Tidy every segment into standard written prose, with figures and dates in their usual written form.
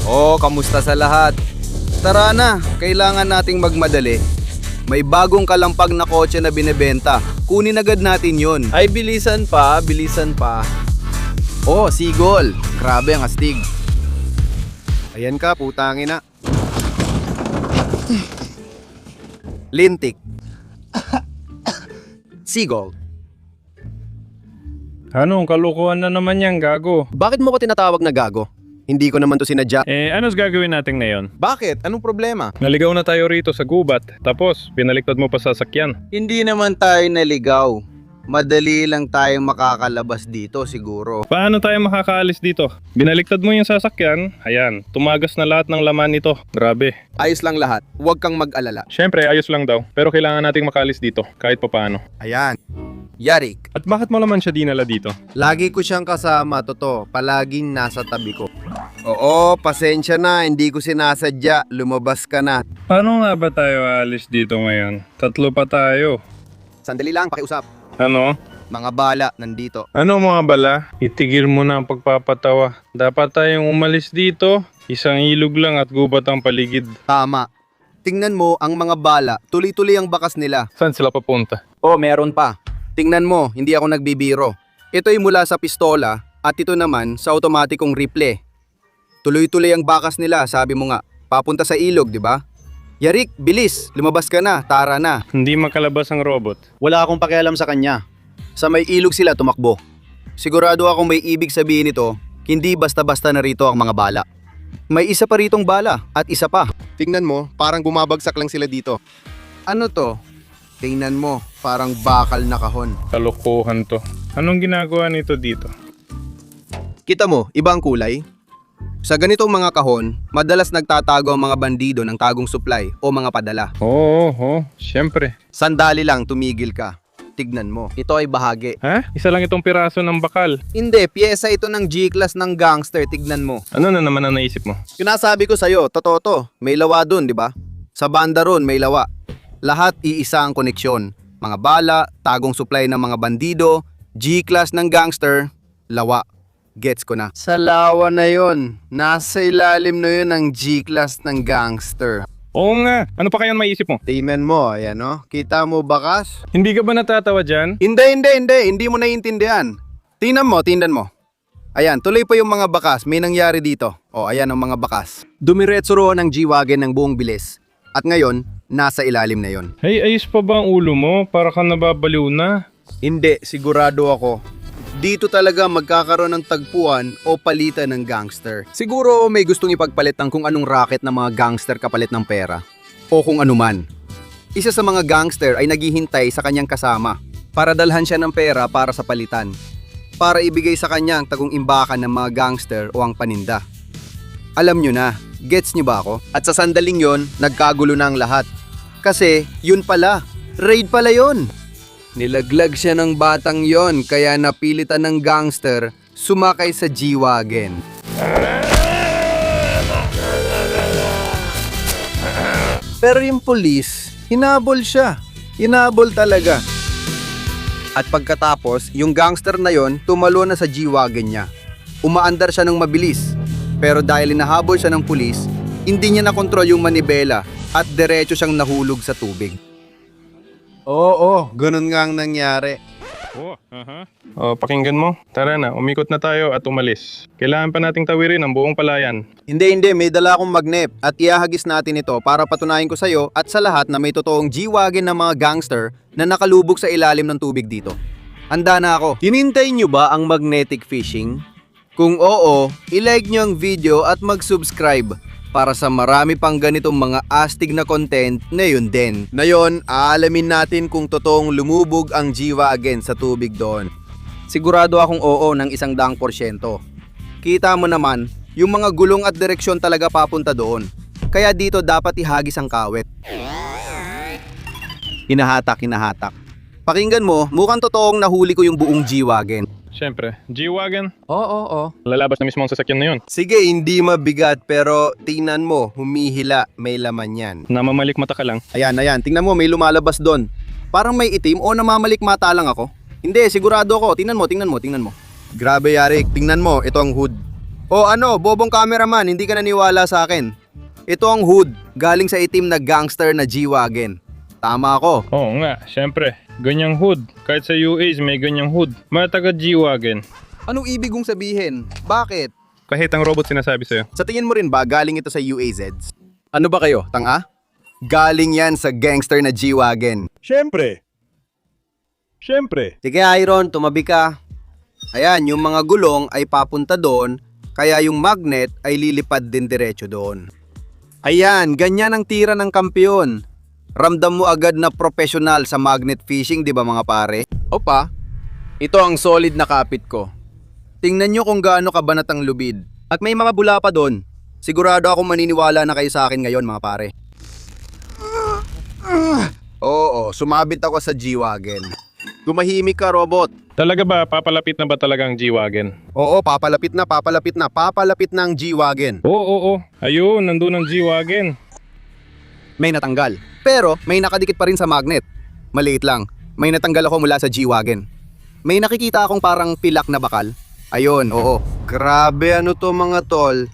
Oh, kamusta sa lahat? Tara na, kailangan nating magmadali. May bagong kalampag na kotse na binebenta. Kunin agad natin yon. Ay, bilisan pa, bilisan pa. Oh, Sigol. Grabe ang astig. Ayan ka, putangin na. Lintik. Sigol. Anong kalukuhan na naman yan, gago? Bakit mo ko tinatawag na gago? Hindi ko naman to sinadya. Ano's gagawin natin ngayon? Bakit? Anong problema? Naligaw na tayo rito sa gubat, tapos pinaliktad mo pa sa sakyan. Hindi naman tayo naligaw. Madali lang tayong makakalabas dito siguro. Paano tayo makakaalis dito? Binaliktad mo yung sasakyan, ayan, tumagas na lahat ng laman nito. Grabe. Ayos lang lahat. Huwag kang mag-alala. Siyempre, ayos lang daw, pero kailangan nating makaalis dito, kahit papaano. Ayan. Yarik. At bakit mo naman siya dinala dito? Lagi ko siyang kasama, totoo. Palaging nasa tabi ko. Oo, pasensya na. Hindi ko sinasadya. Lumabas ka na. Paano nga ba tayo aalis dito ngayon? Tatlo pa tayo. Sandali lang, pakiusap. Ano? Mga bala, nandito. Ano mga bala? Itigil mo na ang pagpapatawa. Dapat tayong umalis dito. Isang ilog lang at gubat ang paligid. Tama. Tingnan mo ang mga bala. Tuloy-tuloy ang bakas nila. Saan sila papunta? Oh, meron pa. Tingnan mo, hindi ako nagbibiro. Ito'y mula sa pistola at ito naman sa automatikong rifle. Tuloy-tuloy ang bakas nila, sabi mo nga. Papunta sa ilog, di ba? Yarik, bilis. Lumabas ka na. Tara na. Hindi makalabas ang robot. Wala akong pakialam sa kanya. Sa may ilog sila tumakbo. Sigurado akong may ibig sabihin nito, hindi basta-basta na rito ang mga bala. May isa pa ritong bala at isa pa. Tingnan mo, parang bumabagsak lang sila dito. Ano to? Tingnan mo, parang bakal na kahon. Kalokohan to. Anong ginagawa nito dito? Kita mo, iba ang kulay? Sa ganitong mga kahon, madalas nagtatago ang mga bandido ng tagong supply o mga padala. Oo, syempre. Sandali lang, tumigil ka. Tignan mo, ito ay bahagi. Ha? Isa lang itong piraso ng bakal. Hindi, piyesa ito ng G-class ng gangster, tignan mo. Ano na naman ang naisip mo? Yung nasabi ko sa'yo, totoo to. May lawa dun, di ba? Sa banda ron, may lawa. Lahat iisa ang koneksyon. Mga bala, tagong supply ng mga bandido, G-class ng gangster, lawa. Gets ko na. Sa lawa na yon, nasa ilalim na yon ng G-class ng gangster. Oo nga. Ano pa kaya maisip mo? Tingnan mo, ayan o. Kita mo bakas? Hindi ka ba natatawa dyan? Hindi mo naiintindihan. Tingnan mo. Ayan, tuloy pa yung mga bakas, may nangyari dito. O, ayan ang mga bakas. Dumiretso roon ang G-Wagon ng buong bilis. At ngayon, nasa ilalim na yon. Hey, ayos pa ba ang ulo mo? Para ka nababaliw na. Hindi, sigurado ako. Dito talaga magkakaroon ng tagpuan o palitan ng gangster. Siguro may gustong ipagpalit ng kung anong racket ng mga gangster kapalit ng pera. O kung anuman. Isa sa mga gangster ay naghihintay sa kanyang kasama para dalhan siya ng pera para sa palitan. Para ibigay sa kanya ang tagong imbakan ng mga gangster o ang paninda. Alam nyo na, gets nyo ba ako? At sa sandaling yon, nagkagulo na ang lahat. Kasi, yun pala, raid pala yon. Nilaglag siya ng batang yon kaya napilitan ng gangster sumakay sa G-Wagon. Pero yung pulis, hinabol siya. Hinabol talaga. At pagkatapos, yung gangster na yon tumalo na sa G-Wagon niya. Umaandar siya ng mabilis. Pero dahil hinahabol siya ng pulis, hindi niya nakontrol yung manibela at diretso siyang nahulog sa tubig. Oo, ganun nga ang nangyari. Pakinggan mo. Tara na, umikot na tayo at umalis. Kailangan pa nating tawirin ang buong palayan. Hindi, may dala akong magnet at iahagis natin ito para patunayan ko sa'yo at sa lahat na may totoong G-Wagon ng mga gangster na nakalubog sa ilalim ng tubig dito. Handa na ako. Hinintay nyo ba ang magnetic fishing? Kung oo, ilike nyo ang video at mag-subscribe para sa marami pang ganitong mga astig na content na yun din. Ngayon, aalamin natin kung totoong lumubog ang G-Wagon sa tubig doon. Sigurado akong oo ng 100%. Kita mo naman, yung mga gulong at direksyon talaga papunta doon. Kaya dito dapat ihagis ang kawet. Hinahatak. Pakinggan mo, mukhang totoong nahuli ko yung buong G-Wagon. Siyempre, G-Wagon. Oo. Lalabas na mismo ang sasakyan na yun. Sige, hindi mabigat pero tingnan mo, humihila, may laman yan. Namamalik mata ka lang. Ayan, tingnan mo may lumalabas doon. Parang may itim o namamalik mata lang ako. Hindi, sigurado ako. Tingnan mo. Grabe, Yarik, tingnan mo, ito ang hood. O ano, bobong cameraman, hindi ka naniwala sa akin. Ito ang hood, galing sa itim na gangster na G-Wagon. Tama ako. Oo nga, syempre. Ganyang hood. Kahit sa UAs may ganyang hood. Mga taga G-Wagon. Anong ibig kong sabihin? Bakit? Kahit ang robot sinasabi sa'yo. Sa tingin mo rin ba galing ito sa UAZs? Ano ba kayo, tanga? Galing yan sa gangster na G-Wagon. Siyempre. Siyempre. Sige Iron, tumabi ka. Ayan, yung mga gulong ay papunta doon, kaya yung magnet ay lilipad din diretso doon. Ayan, ganyan ang tira ng kampiyon. Ramdam mo agad na professional sa magnet fishing, di ba mga pare? Opa, ito ang solid na kapit ko. Tingnan nyo kung gaano kabanat ang lubid. At may mga bula pa doon. Sigurado ako maniniwala na kayo sa akin ngayon mga pare. Oo, sumabit ako sa G-Wagon. Tumahimik ka, robot. Talaga ba, papalapit na ba talaga ang G-Wagon? Oo, papalapit na ang G-Wagon. Oo. Ayun, nandun ang G-Wagon. May natanggal. Pero may nakadikit pa rin sa magnet. Maliit lang. May natanggal ako mula sa G-Wagon. May nakikita akong parang pilak na bakal. Ayun, oo. Grabe ano to mga tol.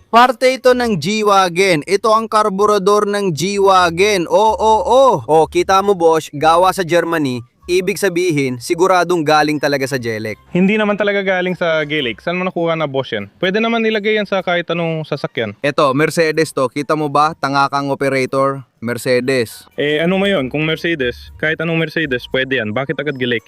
Parte ito ng G-Wagon. Ito ang karburador ng G-Wagon. Oo. O, kita mo boss, gawa sa Germany. Ibig sabihin, siguradong galing talaga sa Jelek. Hindi naman talaga galing sa Gaelic. Saan mo nakuha na boss yan? Pwede naman nilagay yan sa kahit anong sasakyan. Ito, Mercedes to. Kita mo ba? Tanga kang operator. Mercedes. Ano mo yun? Kung Mercedes, kahit anong Mercedes, pwede yan. Bakit agad Gaelic?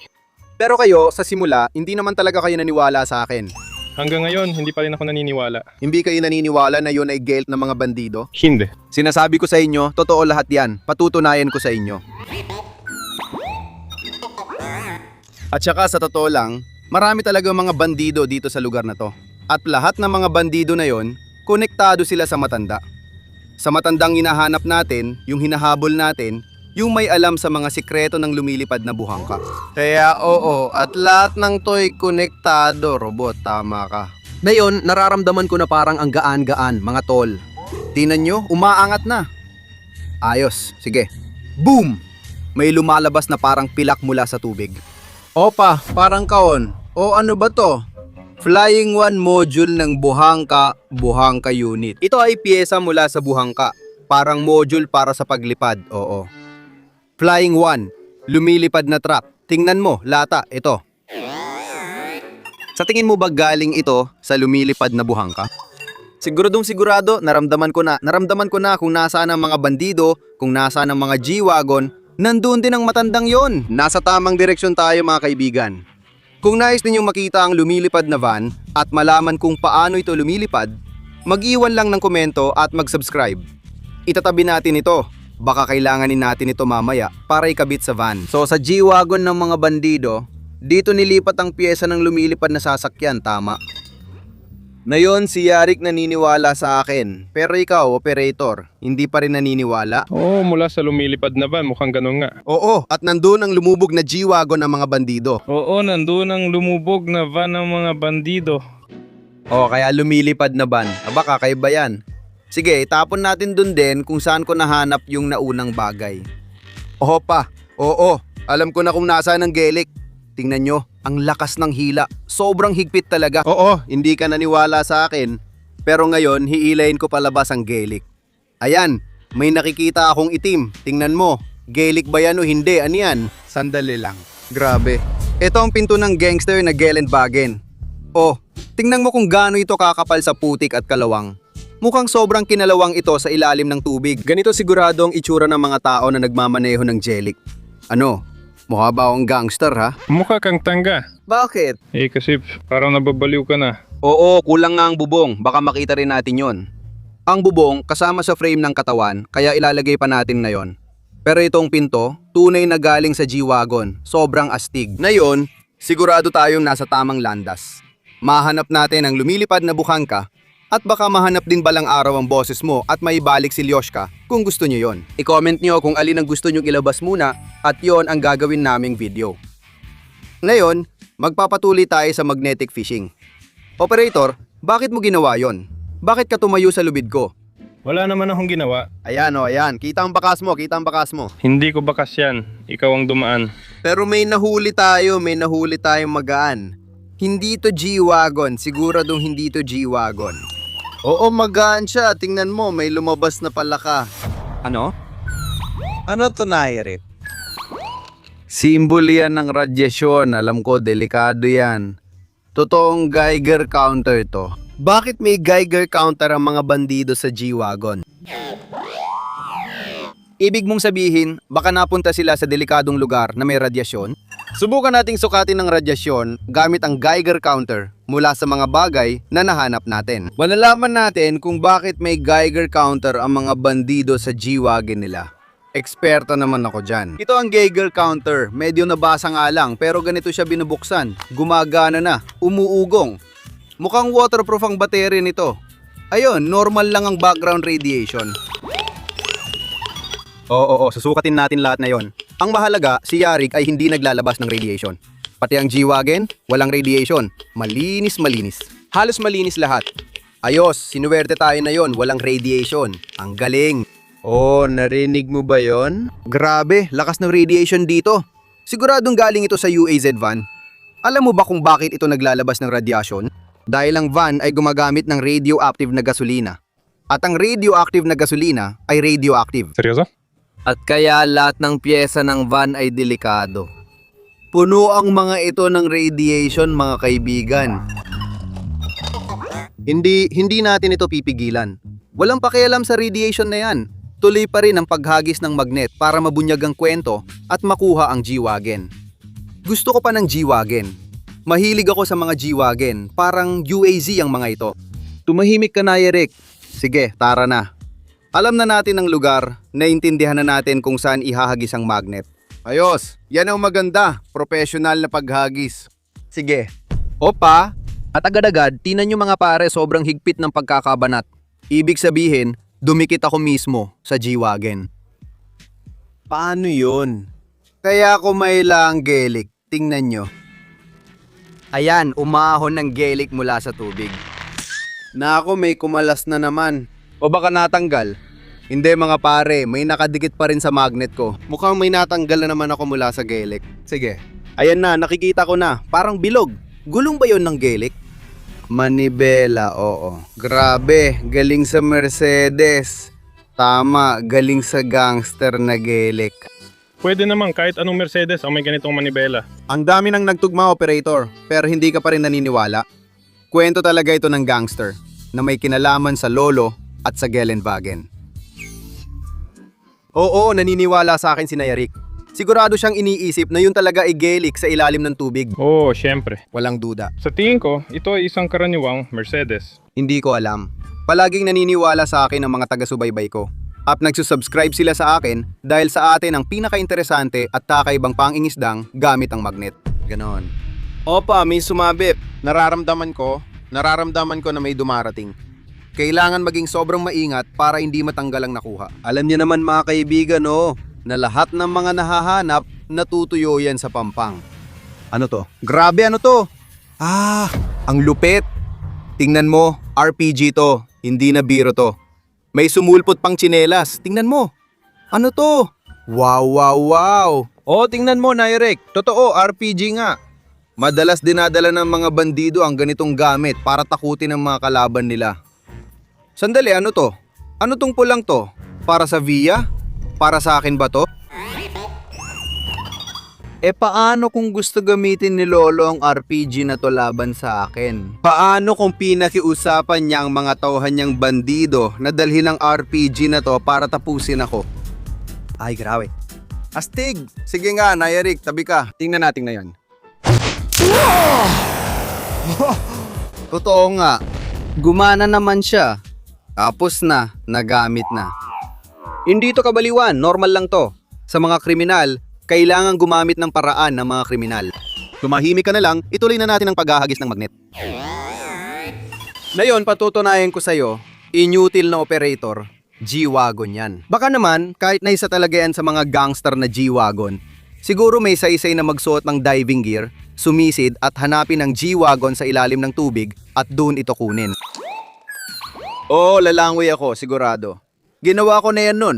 Pero kayo, sa simula, hindi naman talaga kayo naniwala sa akin. Hanggang ngayon, hindi pa rin ako naniniwala. Hindi kayo naniniwala na yun ay guilt ng mga bandido? Hindi. Sinasabi ko sa inyo, totoo lahat yan. Patutunayan ko sa inyo. At saka sa totoo lang, marami talaga mga bandido dito sa lugar na to. At lahat ng mga bandido na yon, konektado sila sa matanda. Sa matandang hinahanap natin, yung hinahabol natin, yung may alam sa mga sikreto ng lumilipad na buhangka. Kaya oo, at lahat ng to'y konektado, robot, tama ka. Ngayon, nararamdaman ko na parang ang gaan-gaan, mga tol. Tingnan nyo, umaangat na. Ayos, sige. Boom! May lumalabas na parang pilak mula sa tubig. Opa, parang kaon. O ano ba to? Flying One module ng Buhangka Unit. Ito ay piyesa mula sa buhangka. Parang module para sa paglipad, oo. Flying One, lumilipad na truck. Tingnan mo, lata, ito. Sa tingin mo ba galing ito sa lumilipad na buhangka? Sigurado, naramdaman ko na kung nasaan ang mga bandido, kung nasaan ang mga G-Wagon, nandun din ang matandang yon. Nasa tamang direksyon tayo mga kaibigan. Kung nais ninyong makita ang lumilipad na van at malaman kung paano ito lumilipad, mag-iwan lang ng komento at mag-subscribe. Itatabi natin ito. Baka kailanganin natin ito mamaya para ikabit sa van. So sa G-Wagon ng mga bandido, dito nilipat ang piyesa ng lumilipad na sasakyan, tama? Ngayon si Yarik naniniwala sa akin. Pero ikaw, operator, hindi pa rin naniniwala? Oo, mula sa lumilipad na van, mukhang ganun nga. Oo, at nandun ang lumubog na G-Wagon ng mga bandido. Oo, nandun ang lumubog na van ng mga bandido. O, kaya lumilipad na van. Aba, kakaiba yan. Sige, itapon natin dun din kung saan ko nahanap yung naunang bagay. Opa, oo, alam ko na kung nasaan ang Gaelic. Tingnan nyo, ang lakas ng hila. Sobrang higpit talaga. Oo, hindi ka naniwala sa akin. Pero ngayon, hiilayin ko palabas ang Gaelic. Ayan, may nakikita akong itim. Tingnan mo, Gaelic ba yan o hindi? Ano yan? Sandali lang. Grabe. Ito ang pinto ng gangster na Gellenwagen. Oh, tingnan mo kung gaano ito kakapal sa putik at kalawang. Mukhang sobrang kinalawang ito sa ilalim ng tubig. Ganito sigurado ang itsura ng mga tao na nagmamaneho ng Jellic. Ano? Mukha ba akong gangster ha? Mukha kang tangga. Bakit? Kasi parang nababaliw ka na. Oo, kulang nga ang bubong. Baka makita rin natin yon. Ang bubong kasama sa frame ng katawan, kaya ilalagay pa natin na yon. Pero itong pinto, tunay na galing sa G-Wagon. Sobrang astig. Ngayon, sigurado tayong nasa tamang landas. Mahanap natin ang lumilipad na buhangka at baka mahanap din balang araw ang boses mo at maibalik si Lyoshka kung gusto nyo yon. I-comment nyo kung alin ang gusto nyo ilabas muna at yon ang gagawin naming video. Ngayon, magpapatuloy tayo sa magnetic fishing. Operator, bakit mo ginawa yon? Bakit ka tumayo sa lubid ko? Wala naman akong ginawa. Ayan o, ayan. Kita ang bakas mo, kita ang bakas mo. Hindi ko bakas yan. Ikaw ang dumaan. Pero may nahuli tayong magaan. Hindi to G-Wagon. Siguradong hindi to G-Wagon. Oo, magaan siya. Tingnan mo, may lumabas na palaka. Ano? Ano to, Nairik? Simbolo yan ng radyasyon. Alam ko, delikado yan. Totoong Geiger counter to. Bakit may Geiger counter ang mga bandido sa G-Wagon? Ibig mong sabihin, baka napunta sila sa delikadong lugar na may radyasyon? Subukan nating sukatin ng radyasyon gamit ang Geiger counter mula sa mga bagay na nahanap natin. Malalaman natin kung bakit may Geiger counter ang mga bandido sa G-Wagon nila. Eksperto naman ako dyan. Ito ang Geiger counter. Medyo nabasa nga lang pero ganito siya binubuksan. Gumagana na. Umuugong. Mukhang waterproof ang battery nito. Ayun, normal lang ang background radiation. Oo, susukatin natin lahat na yon. Ang mahalaga, si Yarik ay hindi naglalabas ng radiation. Pati ang G-Wagon, walang radiation. Malinis. Halos malinis lahat. Ayos, sinuwerte tayo na yon, walang radiation. Ang galing. Oh, narinig mo ba yon? Grabe, lakas ng radiation dito. Siguradong galing ito sa UAZ van. Alam mo ba kung bakit ito naglalabas ng radyasyon? Dahil ang van ay gumagamit ng radioactive na gasolina. At ang radioactive na gasolina ay radioactive. Seryoso? At kaya lahat ng pyesa ng van ay delikado. Puno ang mga ito ng radiation, mga kaibigan. Hindi natin ito pipigilan. Walang pakialam sa radiation na yan. Tuloy pa rin ang paghagis ng magnet para mabunyag ang kwento at makuha ang G-Wagon. Gusto ko pa ng G-Wagon. Mahilig ako sa mga G-Wagon, parang UAZ ang mga ito. Tumahimik ka na, Eric. Sige, tara na. Alam na natin ang lugar, naintindihan na natin kung saan ihahagis ang magnet. Ayos, yan ang maganda, professional na paghagis. Sige. Opa, at agad-agad, tinan nyo mga pare sobrang higpit ng pagkakabanat. Ibig sabihin, dumikit ako mismo sa G-Wagon. Paano yun? Kaya ako may lang gelik, tingnan nyo. Ayan, umahon ng gelik mula sa tubig. Nako, may kumalas na naman. O baka natanggal? Hindi mga pare, may nakadikit pa rin sa magnet ko. Mukhang may natanggal na naman ako mula sa gelik. Sige. Ayan na, nakikita ko na. Parang bilog. Gulong ba yon ng gelik? Manibela, oo. Grabe, galing sa Mercedes. Tama, galing sa gangster na gelik. Pwede naman kahit anong Mercedes ang may ganitong manibela. Ang dami nang nagtugma, operator, pero hindi ka pa rin naniniwala. Kwento talaga ito ng gangster na may kinalaman sa Lolo at sa Geländewagen. Oo, naniniwala sa akin si Nayarik. Sigurado siyang iniisip na yun talaga ay gelik sa ilalim ng tubig. Oo, syempre. Walang duda. Sa tingin ko, ito ay isang karaniwang Mercedes. Hindi ko alam. Palaging naniniwala sa akin ang mga taga-subaybay ko. At nagsusubscribe sila sa akin dahil sa atin ang pinaka-interesante at kakaibang pangingisdang gamit ang magnet. Ganon. Opa, may sumabit. Nararamdaman ko na may dumarating. Kailangan maging sobrang maingat para hindi matanggal ang nakuha. Alam niyo naman mga kaibigan, na lahat ng mga nahahanap natutuyo yan sa pampang. Ano to? Grabe, ano to? Ang lupit. Tingnan mo, RPG to. Hindi na biro to. May sumulpot pang tsinelas. Tingnan mo. Ano to? Wow. Tingnan mo, Nairek. Totoo, RPG nga. Madalas dinadala ng mga bandido ang ganitong gamit para takutin ang mga kalaban nila. Sandali, ano to? Ano tong pulang to? Para sa Via? Para sa akin ba to? Paano kung gusto gamitin ni Lolo ang RPG na to laban sa akin? Paano kung pinakiusapan niya ang mga tauhan niyang bandido na dalhin ang RPG na to para tapusin ako? Ay, grabe. Astig! Sige nga, Nayarik, tabi ka. Tingnan natin na yan. Totoo nga. Gumana naman siya. Tapos na, nagamit na. Hindi to kabaliwan, normal lang to. Sa mga kriminal, kailangan gumamit ng paraan ng mga kriminal. Tumahimik ka na lang, ituloy na natin ang paghahagis ng magnet. Ngayon, patutunayan ko sa'yo, inutil na operator, G-Wagon yan. Baka naman, kahit na isa talaga yan sa mga gangster na G-Wagon, siguro may saysay na magsuot ng diving gear, sumisid at hanapin ang G-Wagon sa ilalim ng tubig at doon ito kunin. Oo, lalangoy ako, sigurado. Ginawa ko na yan nun.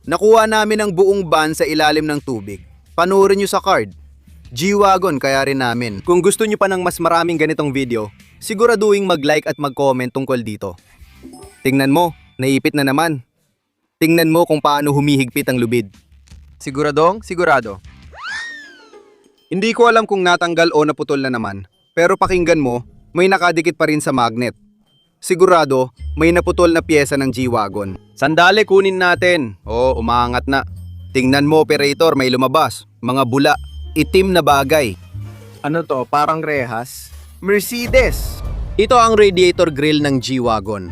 Nakuha namin ang buong van sa ilalim ng tubig. Panurin nyo sa card. G-Wagon kaya rin namin. Kung gusto nyo pa ng mas maraming ganitong video, siguraduhin mag-like at mag-comment tungkol dito. Tingnan mo, naipit na naman. Tingnan mo kung paano humihigpit ang lubid. Siguradong? Sigurado. Hindi ko alam kung natanggal o naputol na naman, pero pakinggan mo, may nakadikit pa rin sa magnet. Sigurado, may naputol na pyesa ng G-Wagon. Sandali, kunin natin. Oo, umaangat na. Tingnan mo, operator, may lumabas. Mga bula, itim na bagay. Ano to, parang rehas? Mercedes! Ito ang radiator grill ng G-Wagon.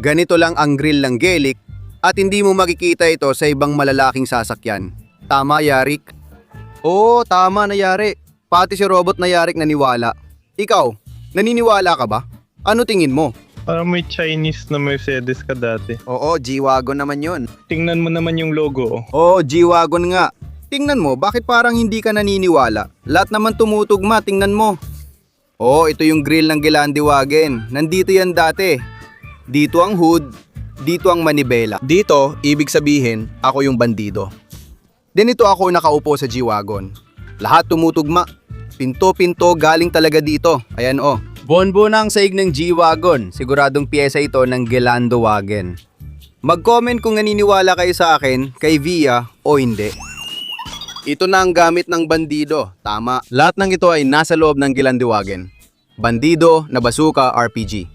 Ganito lang ang grill ng Gelik at hindi mo makikita ito sa ibang malalaking sasakyan. Tama, Yarik? Oo, tama na, Yari. Pati si robot na Yarik naniwala. Ikaw, naniniwala ka ba? Ano tingin mo? Parang may Chinese na Mercedes ka dati. Oo, G-Wagon naman yun. Tingnan mo naman yung logo. Oo, G-Wagon nga. Tingnan mo, bakit parang hindi ka naniniwala? Lahat naman tumutugma, tingnan mo. Oo, ito yung grill ng Gelandewagen. Nandito yan dati. Dito ang hood, dito ang manibela. Dito, ibig sabihin, ako yung bandido. Dinito ako nakaupo sa G-Wagon. Lahat tumutugma. Pinto-pinto galing talaga dito. Ayan oh. Bonbon ang saig ng G-Wagon. Siguradong piyesa ito ng Gelandewagen. Mag-comment kung naniniwala kayo sa akin, kay Via o hindi. Ito na ang gamit ng bandido. Tama. Lahat ng ito ay nasa loob ng Gelandewagen. Bandido, na basuka, RPG.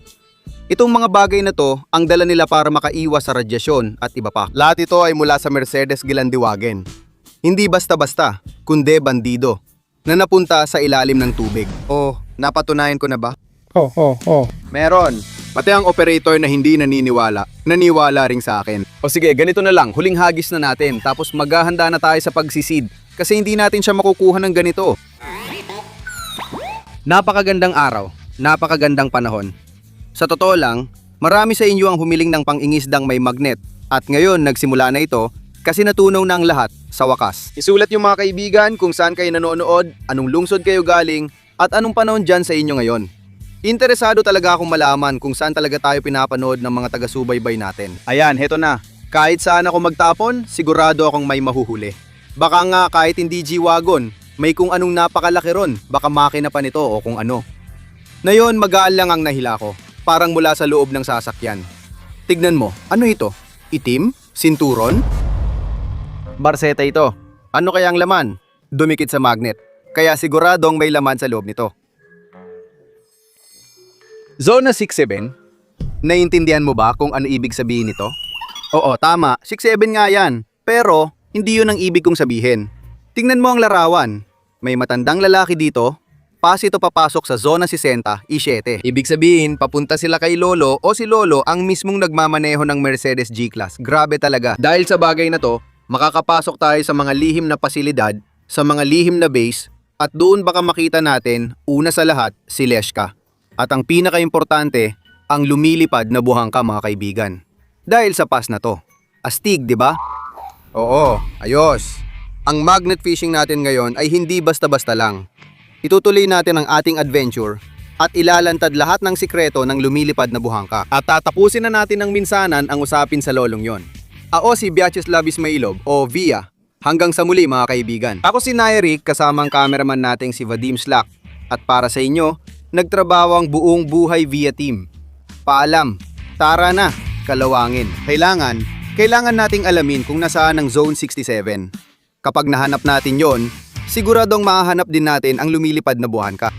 Itong mga bagay na to, ang dala nila para makaiwas sa radyasyon at iba pa. Lahat ito ay mula sa Mercedes Gelandewagen. Hindi basta-basta, kundi bandido, na napunta sa ilalim ng tubig. Oh, napatunayan ko na ba? Meron. Pati ang operator na hindi naniniwala, naniwala rin sa akin. O sige, ganito na lang, huling hagis na natin, tapos maghahanda na tayo sa pagsisid. Kasi hindi natin siya makukuha ng ganito. Napakagandang araw, napakagandang panahon. Sa totoo lang, marami sa inyo ang humiling ng pangingisdang may magnet. At ngayon, nagsimula na ito kasi natunaw na ang lahat sa wakas. Isulat yung mga kaibigan kung saan kayo nanonood, anong lungsod kayo galing, at anong panahon dyan sa inyo ngayon. Interesado talaga akong malaman kung saan talaga tayo pinapanood ng mga taga-subaybay natin. Ayan, heto na. Kahit saan ako magtapon, sigurado akong may mahuhuli. Baka nga kahit hindi G-Wagon, may kung anong napakalaki ron, baka makina pa nito o kung ano. Ngayon, magaan lang ang nahila ko, parang mula sa loob ng sasakyan. Tignan mo, ano ito? Itim? Sinturon? Barseta ito. Ano kaya ang laman? Dumikit sa magnet. Kaya siguradong may laman sa loob nito. Zona 67? Naiintindihan mo ba kung ano ibig sabihin nito? Oo, tama. 67 nga yan. Pero, hindi yun ang ibig kong sabihin. Tingnan mo ang larawan. May matandang lalaki dito. Pas ito papasok sa Zona 60, I7. Ibig sabihin, papunta sila kay Lolo o si Lolo ang mismong nagmamaneho ng Mercedes G-Class. Grabe talaga. Dahil sa bagay na to, makakapasok tayo sa mga lihim na pasilidad, sa mga lihim na base, at doon baka makita natin, una sa lahat, si Leshka. At ang pinaka-importante, ang lumilipad na buhangka mga kaibigan. Dahil sa pass na to. Astig, di ba? Oo, ayos. Ang magnet fishing natin ngayon ay hindi basta-basta lang. Itutuloy natin ang ating adventure at ilalantad lahat ng sikreto ng lumilipad na buhangka. At tatapusin na natin ng minsanan ang usapin sa lolong yon. Ako si Vyacheslav Ismailov o Via. Hanggang sa muli mga kaibigan. Ako si Nairik kasama ang cameraman nating si Vadim Slak. At para sa inyo, nagtrabaho ang buong buhay Via team. Paalam, tara na, kalawangin. Kailangan nating alamin kung nasaan ang Zone 67. Kapag nahanap natin yon, siguradong mahahanap din natin ang lumilipad na buhangka.